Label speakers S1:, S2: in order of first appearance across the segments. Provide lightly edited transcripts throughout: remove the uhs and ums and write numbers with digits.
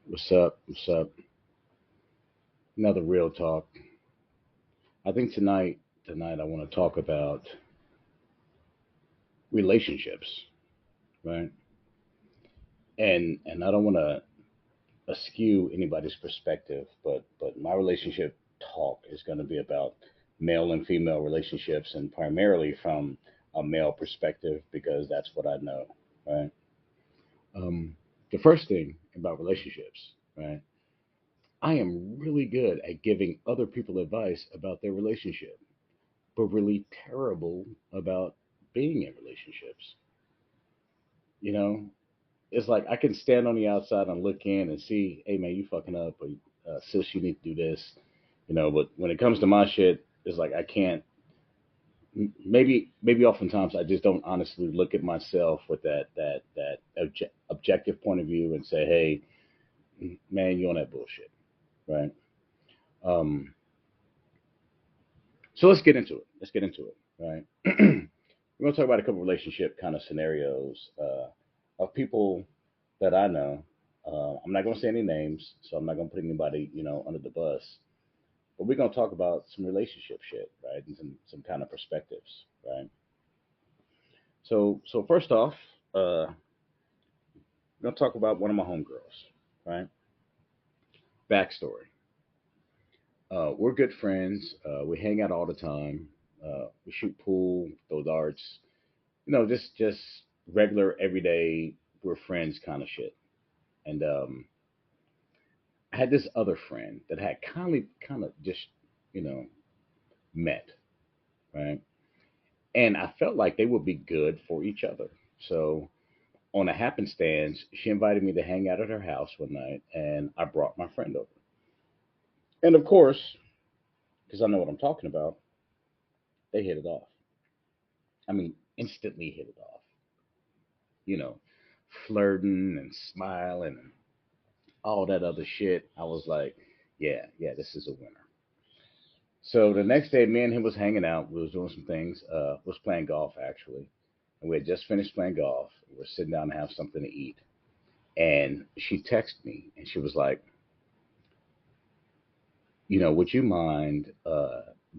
S1: What's up? What's up? Another real talk. I think tonight I want to talk about relationships, right? And I don't want to askew anybody's perspective, but my relationship talk is going to be about male and female relationships, and primarily from a male perspective because that's what I know, right? Um, the first thing about relationships, right? I am really good at giving other people advice about their relationship, but really terrible about being in relationships. You know, it's like I can stand on the outside and look in and see, hey man, you fucking up, or sis, you need to do this. But when it comes to my shit, it's like I can't. Maybe oftentimes I just don't honestly look at myself with that objective point of view and say, hey, man, you on that bullshit, right? Um, so let's get into it. Let's get into it, right? We're gonna talk about a couple relationship kind of scenarios of people that I know. I'm not gonna say any names, so I'm not gonna put anybody, under the bus. But we're gonna talk about some relationship shit, right, and some kind of perspectives, right. So first off, we're gonna talk about one of my homegirls, right. Backstory: we're good friends. We hang out all the time. We shoot pool, throw darts. Just regular everyday. We're friends kind of shit. And I had this other friend that had kind of just, you know, met, right? And I felt like they would be good for each other. So on a happenstance, she invited me to hang out at her house one night, and I brought my friend over. And of course, because I know what I'm talking about, they hit it off. I mean, instantly hit it off. You know, flirting and smiling and all that other shit. I was like, yeah, yeah, this is a winner. So the next day, me and him was hanging out. We was doing some things. Was playing golf actually, and we had just finished playing golf. We were sitting down to have something to eat, and she texted me, and she was like, would you mind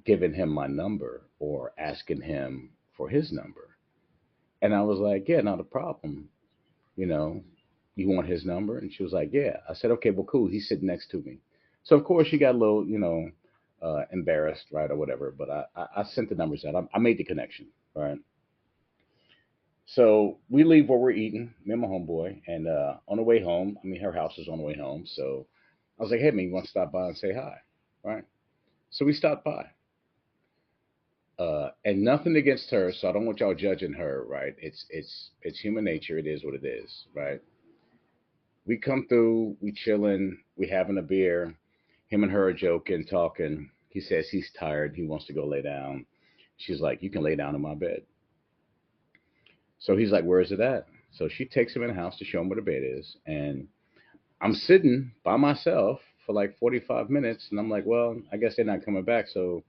S1: giving him my number or asking him for his number? And I was like, yeah, not a problem. You know, you want his number? And she was like, yeah. I said, okay, well, cool. He's sitting next to me. So of course she got a little, embarrassed, right, or whatever. But I sent the numbers out. I made the connection, right? So we leave where we're eating, me and my homeboy, and on the way home, I mean, her house is on the way home. So I was like, hey, man, you want to stop by and say hi, right? So we stopped by. And nothing against her, so I don't want y'all judging her, right? It's human nature. It is what it is, right? We come through, we chilling, we having a beer. Him and her are joking, talking. He says he's tired. He wants to go lay down. She's like, you can lay down in my bed. So he's like, where is it at? So she takes him in the house to show him where the bed is. And I'm sitting by myself for like 45 minutes. And I'm like, well, I guess they're not coming back. So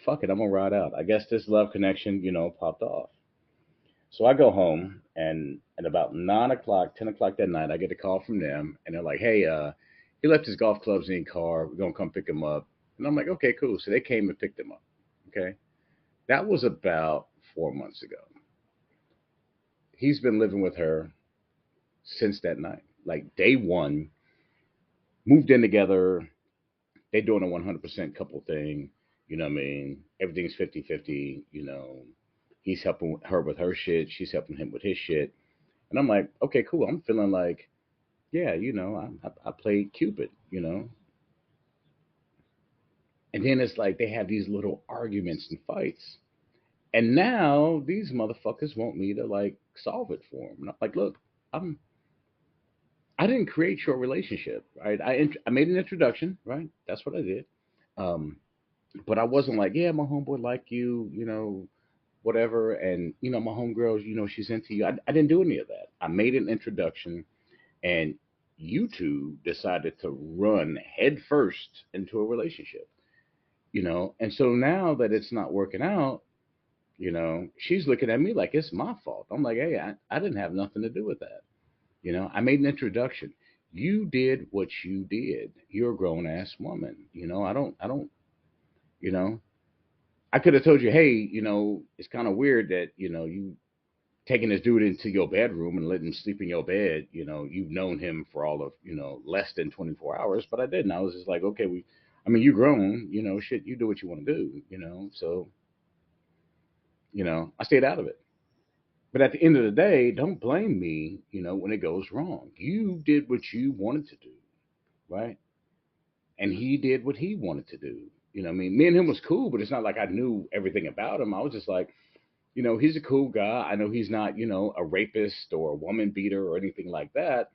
S1: fuck it. I'm going to ride out. I guess this love connection, popped off. So I go home, and at about 9 o'clock, 10 o'clock that night, I get a call from them, and they're like, "Hey, he left his golf clubs in the car. We're gonna come pick him up." And I'm like, "Okay, cool." So they came and picked him up. Okay, that was about 4 months ago. He's been living with her since that night. Like day one, moved in together. They doing a 100% couple thing. You know what I mean? Everything's 50-50. He's helping her with her shit. She's helping him with his shit. And I'm like, okay, cool. I'm feeling like, yeah, I played Cupid, And then it's like they have these little arguments and fights. And now these motherfuckers want me to like solve it for them. And I'm like, look, I'm I didn't create your relationship, right? I made an introduction, right? That's what I did. Um, but I wasn't like, yeah, my homeboy like you, whatever, and my homegirl, she's into you. I didn't do any of that. I made an introduction, and you two decided to run headfirst into a relationship, and so now that it's not working out, she's looking at me like it's my fault. I'm like, hey, I didn't have nothing to do with that. I made an introduction. You did what you did. You're a grown ass woman. I don't, you know, I could have told you, hey, it's kind of weird that, you taking this dude into your bedroom and letting him sleep in your bed. You've known him for all of, less than 24 hours, but I didn't. I was just like, okay, I mean, you grown, shit, you do what you want to do, so, I stayed out of it. But at the end of the day, don't blame me, when it goes wrong. You did what you wanted to do, right? And he did what he wanted to do. I mean, me and him was cool, but it's not like I knew everything about him. I was just like, he's a cool guy. I know he's not, a rapist or a woman beater or anything like that.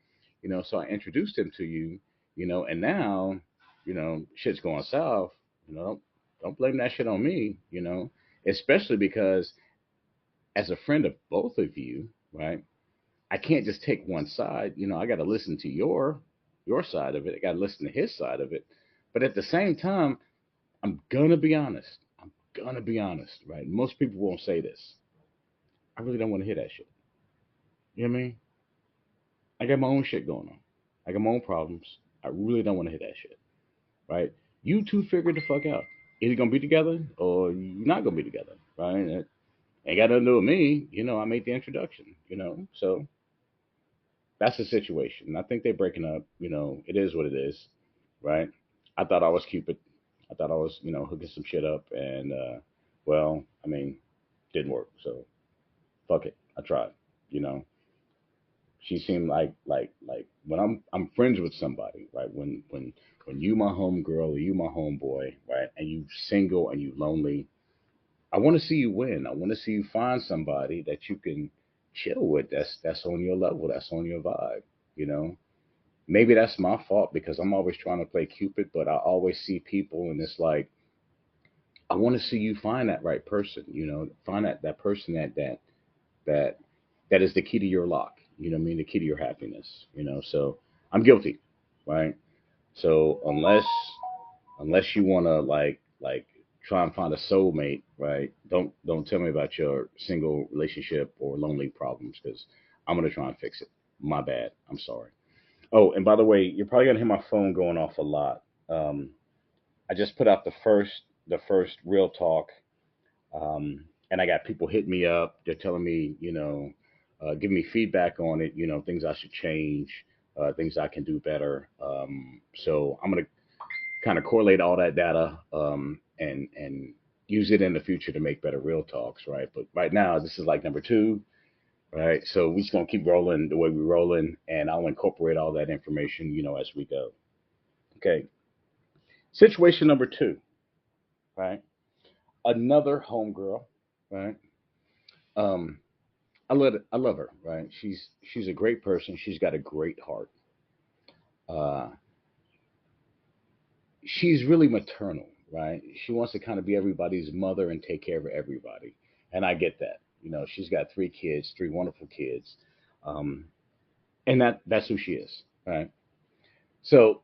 S1: So I introduced him to you, and now, shit's going south. Don't blame that shit on me, especially because as a friend of both of you, right? I can't just take one side. I got to listen to your side of it. I got to listen to his side of it. But at the same time, I'm gonna be honest. I'm gonna be honest, right? Most people won't say this. I really don't want to hear that shit. You know what I mean? I got my own shit going on. I got my own problems. I really don't want to hear that shit, right? You two figure the fuck out. Either gonna be together or you're not gonna be together, right? It ain't got nothing to do with me. I made the introduction. So that's the situation. I think they're breaking up. It is what it is, right? I thought I was Cupid. I thought I was, hooking some shit up, and well, I mean, didn't work. So fuck it. I tried. You know, she seemed like when I'm friends with somebody, right? When you my home girl or you my homeboy, right? And you single and you lonely, I want to see you win. I want to see you find somebody that you can chill with. That's on your level. That's on your vibe. You know, maybe that's my fault because I'm always trying to play Cupid, but I always see people and it's like I want to see you find that right person. Find that person that that is the key to your lock. You know what I mean? The key to your happiness. So I'm guilty, right? So unless you want to like try and find a soulmate, right? Don't tell me about your single relationship or lonely problems because I'm gonna try and fix it. My bad. I'm sorry. Oh, and by the way, you're probably gonna hear my phone going off a lot. Um, I just put out the first real talk, and I got people hitting me up. They're telling me, giving me feedback on it. Things I should change, things I can do better. So I'm gonna kind of correlate all that data, and use it in the future to make better real talks, right? But right now, this is like number two, right? So we're just gonna keep rolling the way we're rolling, and I'll incorporate all that information, as we go. Okay. Situation number two, right? Another homegirl, right? Um, I love her, right? She's a great person. She's got a great heart. Uh, she's really maternal, right? She wants to kind of be everybody's mother and take care of everybody, and I get that. She's got three kids, three wonderful kids, um, and that's who she is, right? So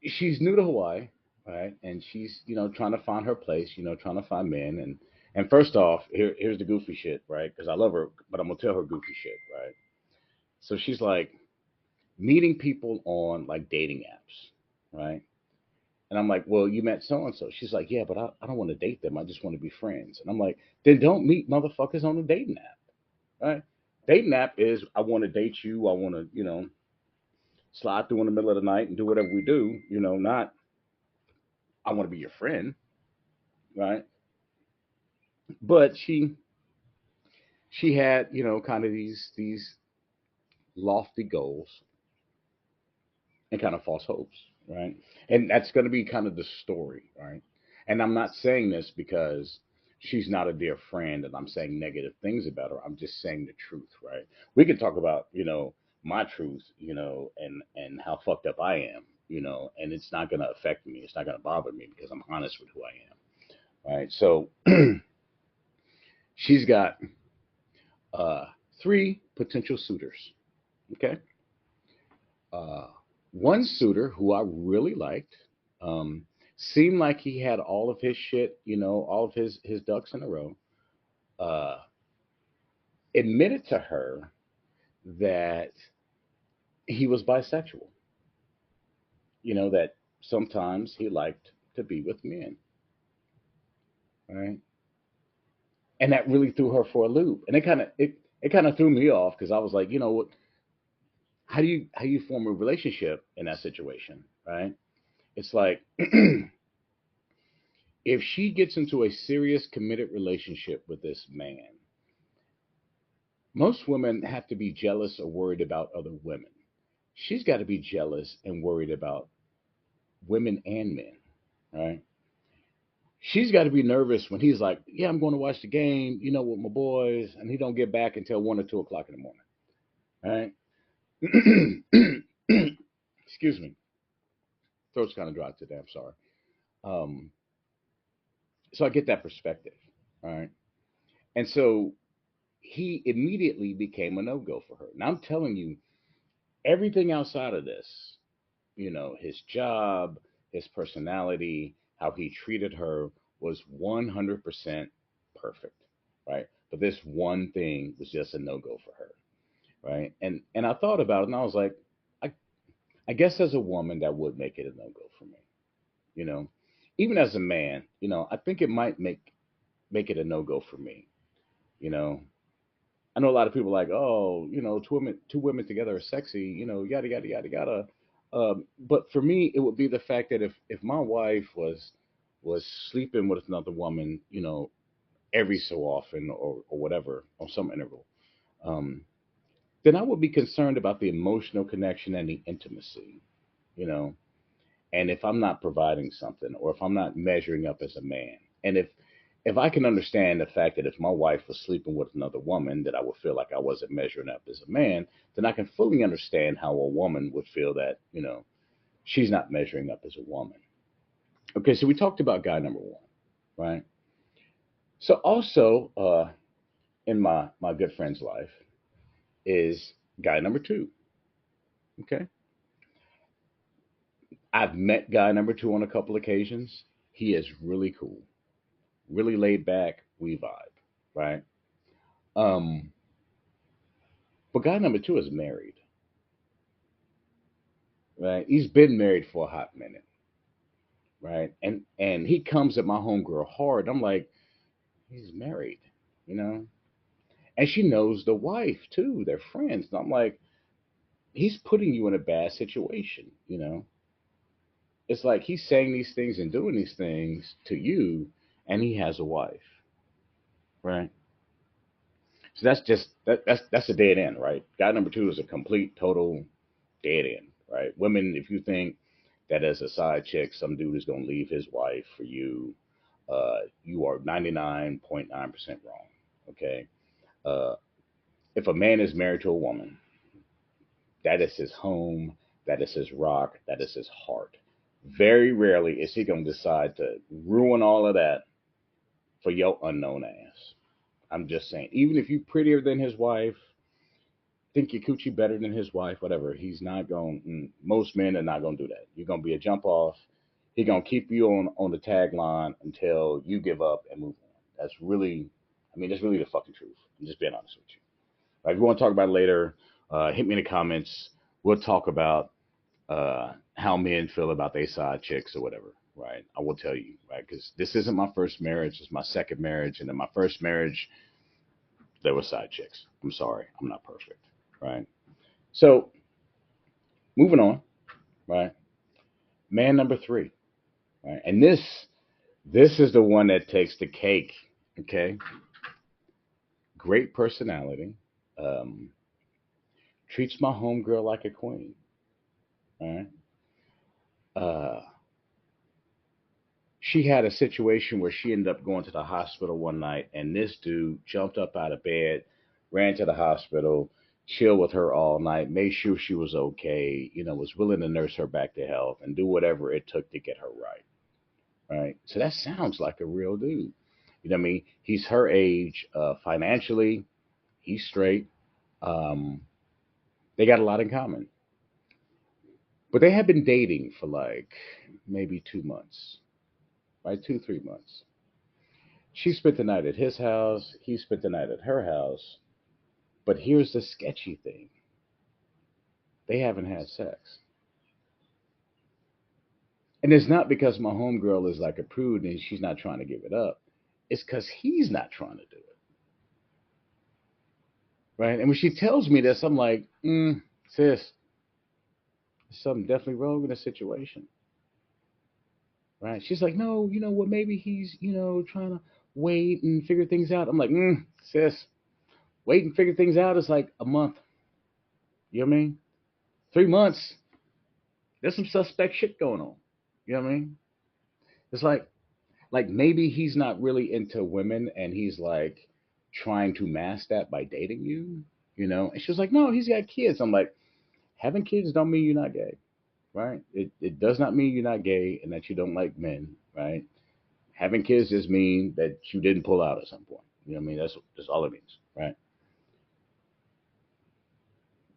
S1: she's new to Hawaii, right? And she's trying to find her place, trying to find men, and first off, here's the goofy shit, right? Because I love her, but I'm gonna tell her goofy shit, right? So she's like meeting people on like dating apps, right? And I'm like, well, you met so and so. She's like, yeah, but I don't want to date them. I just want to be friends. And I'm like, then don't meet motherfuckers on a dating app, right? Dating app is I want to date you. I want to, slide through in the middle of the night and do whatever we do. Not I want to be your friend, right? But she had, kind of these lofty goals and kind of false hopes, right? And that's going to be kind of the story, right? And I'm not saying this because she's not a dear friend and I'm saying negative things about her. I'm just saying the truth, right? We can talk about, my truth, and how fucked up I am, and it's not going to affect me. It's not going to bother me because I'm honest with who I am, right? So she's got uh, three potential suitors, okay? Uh, One suitor who I really liked, um, seemed like he had all of his shit, all of his ducks in a row. Uh, Admitted to her that he was bisexual. That sometimes he liked to be with men, right? And that really threw her for a loop. And it kind of threw me off because I was like, what? How do you form a relationship in that situation, right? It's like if she gets into a serious committed relationship with this man, most women have to be jealous or worried about other women. She's got to be jealous and worried about women and men, right? She's got to be nervous when he's like, "Yeah, I'm going to watch the game, with my boys," and he don't get back until 1 or 2 o'clock in the morning, right? Excuse me, throat's kind of dry today. I'm sorry. Um, so I get that perspective, right? And so he immediately became a no go for her. Now I'm telling you, everything outside of this, his job, his personality, how he treated her was 100% perfect, right? But this one thing was just a no go for her, right? And I thought about it and I was like, I, I guess as a woman, that would make it a no go for me, you know? Even as a man, I think it might make it a no go for me, you know? I know a lot of people like, oh, two women together are sexy, yada yada yada yada. But for me, it would be the fact that if my wife was sleeping with another woman, every so often or whatever on some interval, um, then I would be concerned about the emotional connection and the intimacy, you know. And if I'm not providing something, or if I'm not measuring up as a man, and if I can understand the fact that if my wife was sleeping with another woman, that I would feel like I wasn't measuring up as a man, then I can fully understand how a woman would feel that she's not measuring up as a woman. Okay, so we talked about guy number one, right? So also in my good friend's life is guy number two. Okay, I've met guy number two on a couple occasions. He is really cool, really laid back. We vibe, right? Um, but guy number two is married, right? He's been married for a hot minute, right? And he comes at my homegirl hard. I'm like, he's married, you know, and she knows the wife too. They're friends. And I'm like, he's putting you in a bad situation. It's like he's saying these things and doing these things to you, and he has a wife, right? So that's a dead end, right? Guy number two is a complete total dead end, right? Women, if you think that as a side chick, some dude is gonna leave his wife for you, you are 99.9% wrong. Okay, uh, if a man is married to a woman, that is his home, that is his rock, that is his heart. Very rarely is he gonna decide to ruin all of that for your unknown ass. I'm just saying, even if you prettier than his wife, think your coochie better than his wife, whatever. He's not going. Most men are not going to do that. You're going to be a jump off. He's going to keep you on the tagline until you give up and move on. That's really the fucking truth. I'm just being honest with you. Like, if you want to talk about it later, hit me in the comments. We'll talk about how men feel about their side chicks or whatever. Right? I will tell you, right? Because this isn't my first marriage. It's my second marriage, and in my first marriage, there were side chicks. I'm sorry, I'm not perfect. Right? So moving on, right? Man number three, right? And this is the one that takes the cake. Okay, great personality, um, treats my homegirl like a queen. All right. Uh, she had a situation where she ended up going to the hospital one night, and this dude jumped up out of bed, ran to the hospital, chilled with her all night, made sure she was okay. Was willing to nurse her back to health and do whatever it took to get her right. Right. So that sounds like a real dude. You know what I mean? He's her age. Financially, he's straight. Um, they got a lot in common. But they had been dating for like maybe 2 months, right? 2, 3 months. She spent the night at his house. He spent the night at her house. But here's the sketchy thing: they haven't had sex, and it's not because my homegirl is like a prude and she's not trying to give it up. It's because he's not trying to do it, right? And when she tells me this, I'm like, sis, there's something definitely wrong in the situation, right? She's like, no, you know what? Maybe he's, trying to wait and figure things out. I'm like, sis, wait and figure things out is like a month. You know what I mean? 3 months. There's some suspect shit going on. You know what I mean? It's like maybe he's not really into women and he's like trying to mask that by dating you. And she was like, no, he's got kids. I'm like, having kids don't mean you're not gay, right? It does not mean you're not gay and that you don't like men, right? Having kids just mean that you didn't pull out at some point. You know what I mean? That's all it means, right?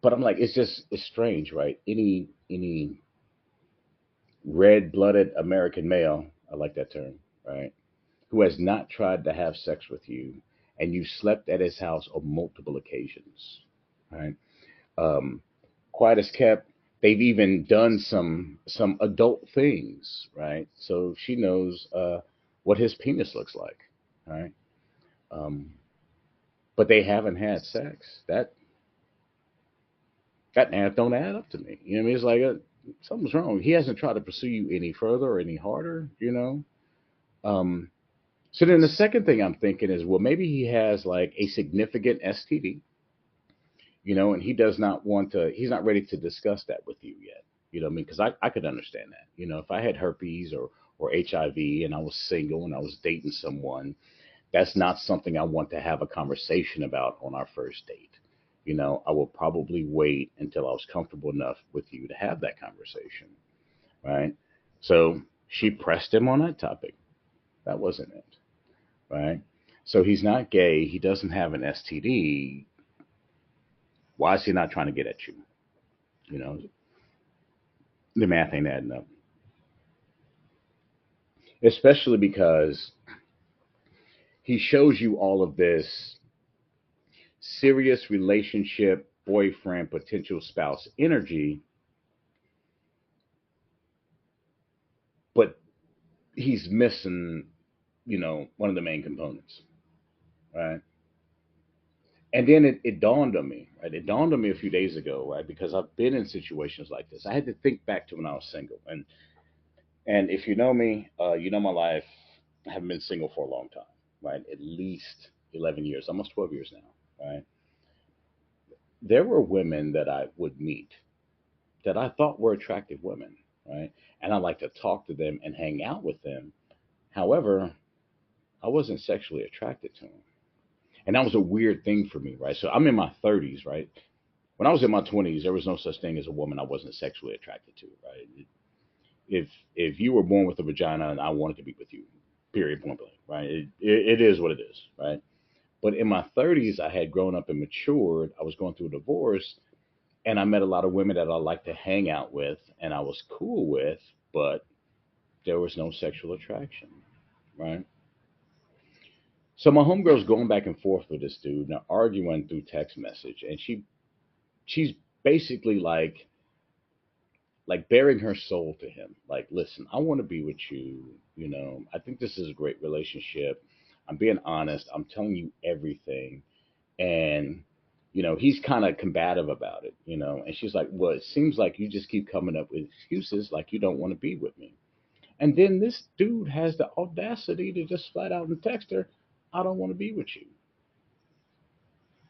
S1: But I'm like, it's strange, right? Any red blooded American male, I like that term, right? Who has not tried to have sex with you and you slept at his house on multiple occasions, right? Um, quiet as kept. They've even done some adult things, right? So she knows what his penis looks like, right? Um, but they haven't had sex. That math don't add up to me. You know what I mean? It's like something's wrong. He hasn't tried to pursue you any further or any harder. Um, so then the second thing I'm thinking is, well, maybe he has like a significant STD, and he does not want to. He's not ready to discuss that with you yet. You know what I mean? Because I could understand that. If I had herpes or HIV and I was single and I was dating someone, that's not something I want to have a conversation about on our first date. I will probably wait until I was comfortable enough with you to have that conversation, right? So she pressed him on that topic. That wasn't it, right? So he's not gay. He doesn't have an STD. Why is he not trying to get at you? You know, the math ain't adding up. Especially because he shows you all of this serious relationship, boyfriend, potential spouse energy, but he's missing, one of the main components, right? And then it dawned on me, right? It dawned on me a few days ago, right? Because I've been in situations like this. I had to think back to when I was single, and if you know me, you know my life. I haven't been single for a long time, right? At least 11 years, almost 12 years now, right? There were women that I would meet that I thought were attractive women, right? And I like to talk to them and hang out with them. However, I wasn't sexually attracted to them. And that was a weird thing for me, right? So I'm in my 30s, right? When I was in my 20s, there was no such thing as a woman I wasn't sexually attracted to, right? If you were born with a vagina and I wanted to be with you, period, point blank, right? It is what it is, right? But in my 30s, I had grown up and matured. I was going through a divorce, and I met a lot of women that I liked to hang out with, and I was cool with, but there was no sexual attraction, right? So my homegirl's going back and forth with this dude, and they're arguing through text message, and she's basically like bearing her soul to him. Like, listen, I want to be with you. I think this is a great relationship. I'm being honest. I'm telling you everything. And, he's kind of combative about it. And she's like, well, it seems like you just keep coming up with excuses like you don't want to be with me. And then this dude has the audacity to just flat out and text her, I don't want to be with you.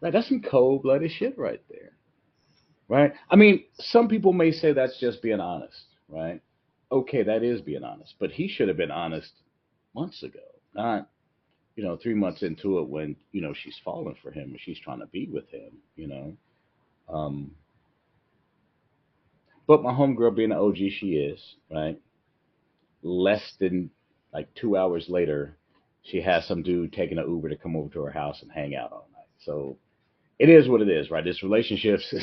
S1: Right? That's some cold blooded shit right there. Right? I mean, some people may say that's just being honest, right? Okay, that is being honest, but he should have been honest months ago, not 3 months into it when she's falling for him and she's trying to be with him. Um, but my homegirl, being an OG, she is right. Less than like 2 hours later, she has some dude taking an Uber to come over to her house and hang out all night. So it is what it is, right? This relationships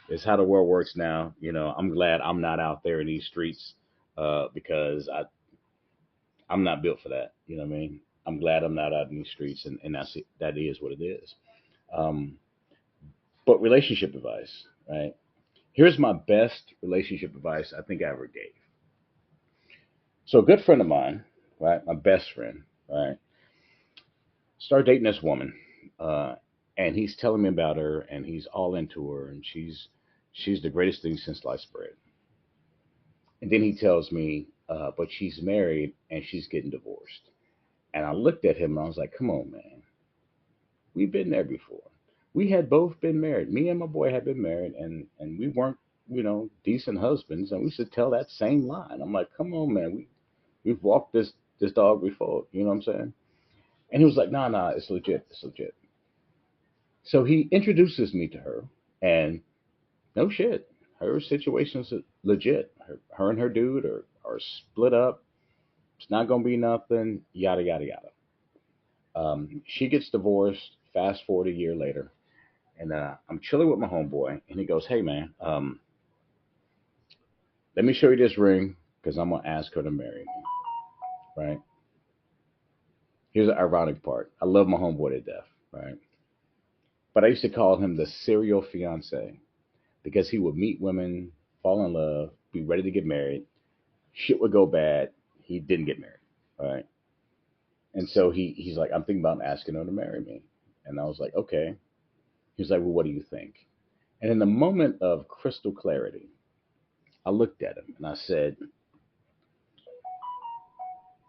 S1: is how the world works now. I'm glad I'm not out there in these streets because I'm not built for that. You know what I mean? I'm glad I'm not out in these streets, and that is what it is. Um, But relationship advice, right? Here's my best relationship advice I think I ever gave. So a good friend of mine, right, my best friend, right, started dating this woman, uh, and he's telling me about her, and he's all into her, and she's the greatest thing since sliced bread. And then he tells me, but she's married and she's getting divorced. And I looked at him and I was like, come on, man, we've been there before. We had both been married. Me and my boy had been married, and we weren't, decent husbands, and we should tell that same line. I'm like, come on, man, we've walked this dog before. You know what I'm saying? And he was like, nah, nah, it's legit, it's legit. So he introduces me to her, and no shit, her situation's legit. Her and her dude are split up. It's not gonna be nothing. Yada yada yada. She gets divorced. Fast forward a year later, and I'm chilling with my homeboy, and he goes, "Hey man, let me show you this ring because I'm gonna ask her to marry me." Right? Here's the ironic part. I love my homeboy to death. Right? But I used to call him the serial fiance because he would meet women, fall in love, be ready to get married. Shit would go bad. He didn't get married. Right? And so he's like, I'm thinking about asking her to marry me. And I was like, okay. He's like, well, what do you think? And in the moment of crystal clarity, I looked at him and I said,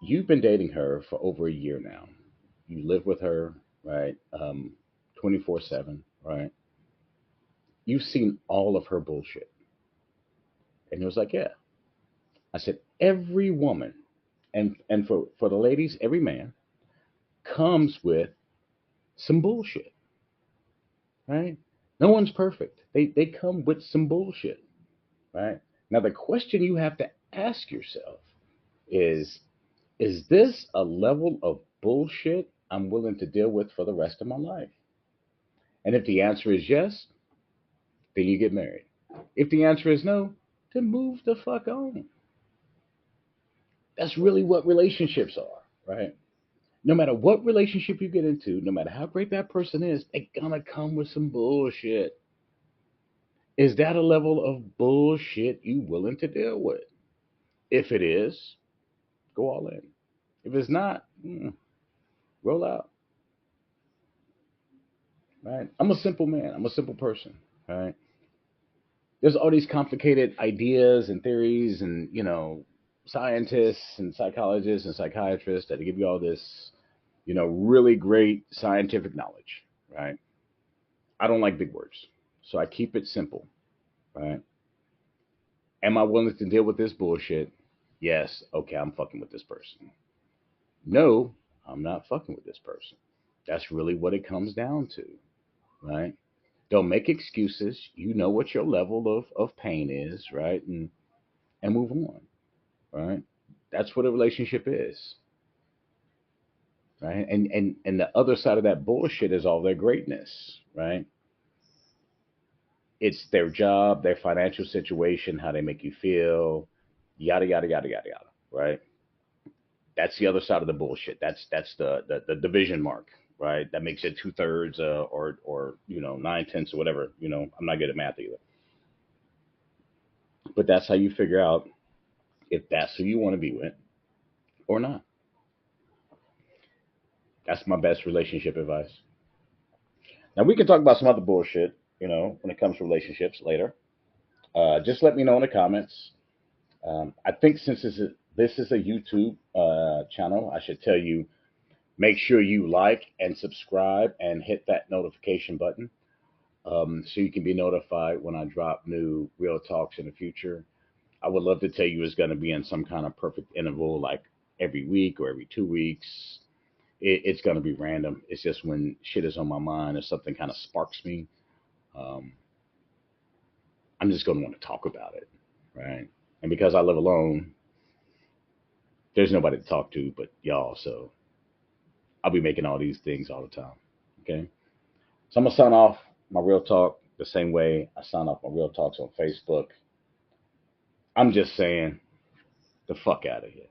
S1: you've been dating her for over a year now. You live with her, right? 24/7, right? You've seen all of her bullshit. And he was like, yeah. I said, every woman, and for the ladies, every man comes with some bullshit, right? No one's perfect. They come with some bullshit, right? Now the question you have to ask yourself is is this a level of bullshit I'm willing to deal with for the rest of my life? And if the answer is yes, then you get married. If the answer is no, then move the fuck on. That's really what relationships are, right? No matter what relationship you get into, no matter how great that person is, they're gonna come with some bullshit. Is that a level of bullshit you willing to deal with? If it is, go all in. If it's not, roll out. Right? I'm a simple man. I'm a simple person. Right? There's all these complicated ideas and theories, and scientists and psychologists and psychiatrists that give you all this, really great scientific knowledge. Right? I don't like big words, so I keep it simple. Right? Am I willing to deal with this bullshit? Yes. Okay, I'm fucking with this person. No, I'm not fucking with this person. That's really what it comes down to, right? Don't make excuses. You know what your level of pain is, right? And move on, right? That's what a relationship is, right? And the other side of that bullshit is all their greatness, right? It's their job, their financial situation, how they make you feel, yada yada yada yada yada, right? That's the other side of the bullshit. That's the division mark, right? That makes it 2/3 or 9/10 or whatever. I'm not good at math either, but that's how you figure out if that's who you want to be with or not. That's my best relationship advice. Now we can talk about some other bullshit, when it comes to relationships later. Just let me know in the comments. I think since this is a YouTube channel, I should tell you make sure you like and subscribe and hit that notification button so you can be notified when I drop new real talks in the future. I would love to tell you it's going to be in some kind of perfect interval, like every week or every 2 weeks. It's going to be random. It's just when shit is on my mind or something kind of sparks me. Um, I'm just going to want to talk about it, right? And because I live alone, there's nobody to talk to but y'all. So I'll be making all these things all the time. Okay. So I'm going to sign off my real talk the same way I sign off my real talks on Facebook. I'm just saying the fuck out of here.